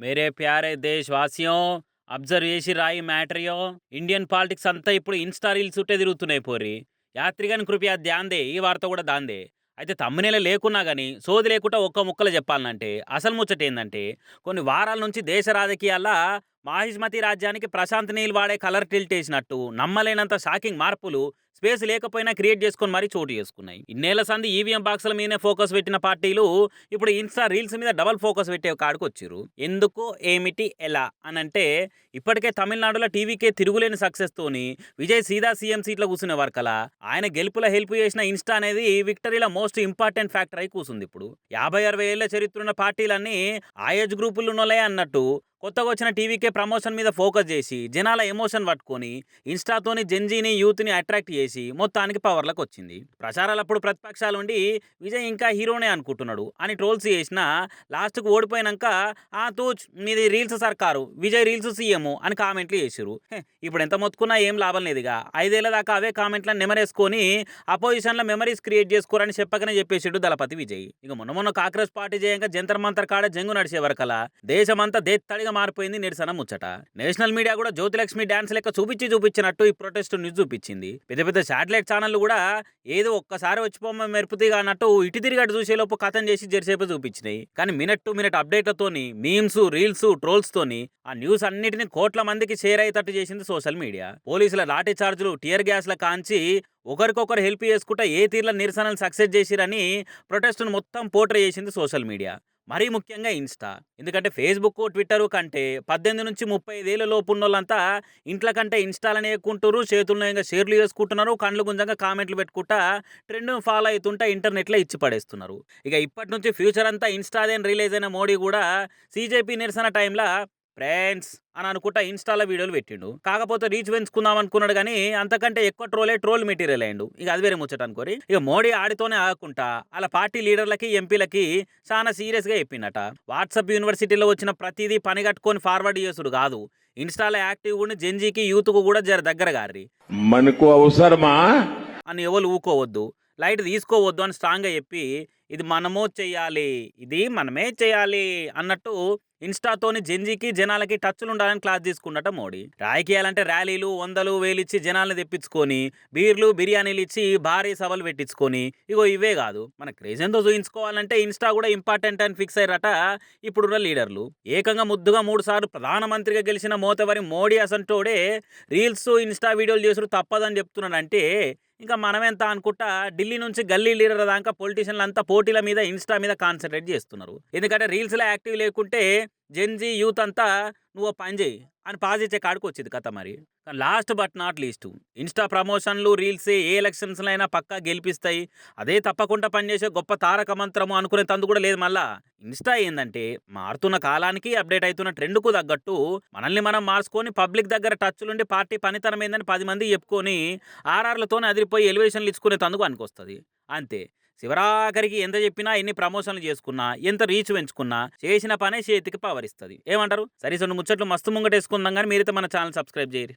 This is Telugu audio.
మేరే ప్యారే దేశవాసియోं అబ్జర్వ్ చేసిర్రా ఈ మ్యాటరియో ఇండియన్ పాలిటిక్స్ అంతా ఇప్పుడు ఇన్స్టా రీల్స్ చుట్టే తిరుగుతున్నాయి పోరి. యాత్రికన్ కృపయా ధ్యాన్దే ఈ వార్త కూడా దాందే. అయితే తమ్మునేల లేకున్నా గానీ సోది లేకుండా ఒక్క ముక్కలో చెప్పాలంటే అసలు ముచ్చట ఏందంటే కొన్ని వారాల నుంచి దేశ రాజకీయాల్లో మాహిష్మతి రాజ్యానికి ప్రశాంత్ నీల్ వాడే కలర్ టిల్ట్ వేసినట్టు నమ్మలేనంత షాకింగ్ మార్పులు స్పేస్ లేకపోయినా క్రియేట్ చేసుకొని మరీ చోటు చేసుకున్నాయి. ఇన్నేళ్ల సంది ఈవీఎం బాక్సుల మీదనే ఫోకస్ పెట్టిన పార్టీలు ఇప్పుడు ఇన్స్టా రీల్స్ మీద డబల్ ఫోకస్ పెట్టే కాడికి వచ్చిర్రు. ఎందుకు ఏమిటి ఎలా అనంటే ఇప్పటికే తమిళనాడులో టీవీకే తిరుగులేని సక్సెస్ తోని విజయ్ సీదా సీఎం సీట్లో కూర్చునే వరకలా ఆయన గెలుపుల హెల్ప్ చేసిన ఇన్స్టా అనేది విక్టరీలో మోస్ట్ ఇంపార్టెంట్ ఫ్యాక్టర్ అయి కూర్చుంది. ఇప్పుడు 50-60 ఏళ్ల చరిత్ర ఉన్న పార్టీలన్నీ ఆ ఏజ్ గ్రూపులు ఉన్నోలే అన్నట్టు కొత్తగా వచ్చిన టీవీకే ప్రమోషన్ మీద ఫోకస్ చేసి జనాల ఎమోషన్ పట్టుకొని ఇన్స్టాతోని జెన్జీని యూత్ని అట్రాక్ట్ చేసి మొత్తానికి పవర్లకు వచ్చింది. ప్రచారాలప్పుడు ప్రతిపక్షాలు ఉండి విజయ్ ఇంకా హీరోనే అనుకుంటున్నాడు అని ట్రోల్స్ చేసిన లాస్ట్కు ఓడిపోయినాక ఆ తూచ్ మీది రీల్స్ సర్కారు విజయ్ రీల్స్ సీఎం అని కామెంట్లు చేసిరు. ఇప్పుడు ఎంత మొత్తుకున్నా ఏం లాభం లేదుగా. 5 ఏళ్ల దాకా అవే కామెంట్లను నెమరేసుకొని అపోజిషన్లో మెమరీస్ క్రియేట్ చేసుకోరని చెప్పకనే చెప్పేసాడు దళపతి విజయ్. ఇక మొన్న కాంగ్రెస్ పార్టీ చేయంగా జంతర్ మంతర్ కాడ జంగు నడిచే వరకలా దేశమంతా దేత్తడిగా మారిపోయింది నిరసన ముచ్చట. నేషనల్ మీడియా కూడా జ్యోతిలక్ష్మి డాన్స్ లెక్క చూపించినట్టు ఈ ప్రొటెస్ట్ న్యూస్ చూపించింది. పెద్ద పెద్ద శాటిలైట్ ఛానళ్లు కూడా ఏదో ఒక్కసారి వచ్చిపోమ్మ మెరుపుతీగా అన్నట్టు ఇటు తిరిగట్టు చూసేలోపు కథం చేసి జెర్సేపు చూపించినాయి. కానీ మినిట్ టు మినిట్ అప్డేట్లతోని మీమ్స్ రీల్స్ ట్రోల్స్ తోని ఆ న్యూస్ అన్నిటిని కోట్ల మందికి షేర్ అయ్యేటట్టు చేసింది సోషల్ మీడియా. పోలీసుల లాఠీ చార్జులు టియర్ గ్యాస్ల కాంచి ఒకరికొకరు హెల్ప్ చేసుకుంటా ఏ తీర్ల నిరసనలు సక్సెస్ చేసిరని ప్రొటెస్ట్ను మొత్తం పోర్ట్రే చేసింది సోషల్ మీడియా. మరీ ముఖ్యంగా ఇన్స్టా. ఎందుకంటే ఫేస్బుక్ ట్విట్టర్ కంటే 18 నుంచి 35 ఏళ్ళ లోపు ఉన్నోళ్ళంతా ఇంట్ల కంటే ఇన్స్టాలనే ఎక్కుంటారు. చేతుల్లో ఇంకా షేర్లు చేసుకుంటున్నారు. కండ్లు గుంజంగా కామెంట్లు పెట్టుకుంటా ట్రెండ్ను ఫాలో అవుతుంటా ఇంటర్నెట్లో ఇచ్చి పడేస్తున్నారు. ఇక ఇప్పటి నుంచి ఫ్యూచర్ అంతా ఇన్స్టాదేని రిలీజ్ అయిన మోడీ కూడా సీజేపీ నిరసన టైంలో ఫ్రెండ్స్ అని అనుకుంటా ఇన్స్టాలో వీడియోలు పెట్టిండు. కాకపోతే రీచ్ పెంచుకుందాం అనుకున్నాడు కానీ అంతకంటే ఎక్కువ ట్రోల్ మెటీరియల్ అయ్యిండు. ఇక అది వేరే ముచ్చట అనుకోరి. ఇక మోడీ ఆడితోనే ఆగకుండా అలా పార్టీ లీడర్లకి ఎంపీలకి చాలా సీరియస్గా చెప్పిండట. వాట్సాప్ యూనివర్సిటీలో వచ్చిన ప్రతిదీ పని కట్టుకొని ఫార్వర్డ్ చేసుడు కాదు. ఇన్స్టాలో యాక్టివ్ ఉండి జెన్జీకి యూత్కు కూడా జర దగ్గర గారి మనకు అవసరమా అని ఎవరు ఊకోవద్దు, లైట్ తీసుకోవద్దు అని స్ట్రాంగ్గా చెప్పి ఇది మనమే చేయాలి అన్నట్టు ఇన్స్టాతోని జెన్జీకి జనాలకి టచ్లు ఉండాలని క్లాస్ తీసుకున్నట్ట మోడీ. రాజకీయాలంటే ర్యాలీలు 100,000 ఇచ్చి జనాలను తెప్పించుకొని బీర్లు బిర్యానీలు ఇచ్చి భారీ సభలు పెట్టించుకొని ఇగో ఇవే కాదు మన క్రేజెంతో చూయించుకోవాలంటే ఇన్స్టా కూడా ఇంపార్టెంట్ అని ఫిక్స్ అయ్యారట ఇప్పుడున్న లీడర్లు. ఏకంగా ముద్దుగా 3 సార్లు ప్రధానమంత్రిగా గెలిచిన మోతవరి మోడీ అసంటోడే రీల్స్ ఇన్స్టా వీడియోలు చేసుడు తప్పదని చెప్తున్నాడంటే ఇంకా మనమెంత అనుకుంటా ఢిల్లీ నుంచి గల్లీ లీడర్ దాకా పొలిటీషియన్లు అంతా పోటీల మీద ఇన్స్టా మీద కాన్సన్ట్రేట్ చేస్తున్నారు. ఎందుకంటే రీల్స్లో యాక్టివ్ లేకుంటే జెన్జీ యూత్ అంతా నువ్వు పని చేయి అని పాజిచ్చే కాడికి వచ్చింది కథ. మరి last but not least Insta ప్రమోషన్లు రీల్స్ ఏ ఎలక్షన్స్లో అయినా పక్కా గెలిపిస్తాయి, అదే తప్పకుండా పనిచేసే గొప్ప తారక మంత్రము అనుకునే తందు కూడా లేదు. మళ్ళా ఇన్స్టా ఏంటంటే మారుతున్న కాలానికి అప్డేట్ అవుతున్న ట్రెండ్కు తగ్గట్టు మనల్ని మనం మార్చుకొని పబ్లిక్ దగ్గర టచ్లుండి పార్టీ పనితనం ఏందని 10 మంది చెప్పుకొని ఆర్ఆర్లతోనే అదిరిపోయి ఎలివేషన్లు ఇచ్చుకునే తందుకు అనుకొస్తుంది. అంతే, శివరాఖరికి ఎంత చెప్పినా ఎన్ని ప్రమోషన్లు చేసుకున్నా ఎంత రీచ్ పెంచుకున్నా చేసిన పనే చేతికి పవర్ ఇస్తుంది. ఏమంటారు? సరే, ముచ్చట్లు మస్తు ముంగటేసుకుందాం కానీ మీరైతే మన ఛానల్ సబ్స్క్రైబ్ చేయరు.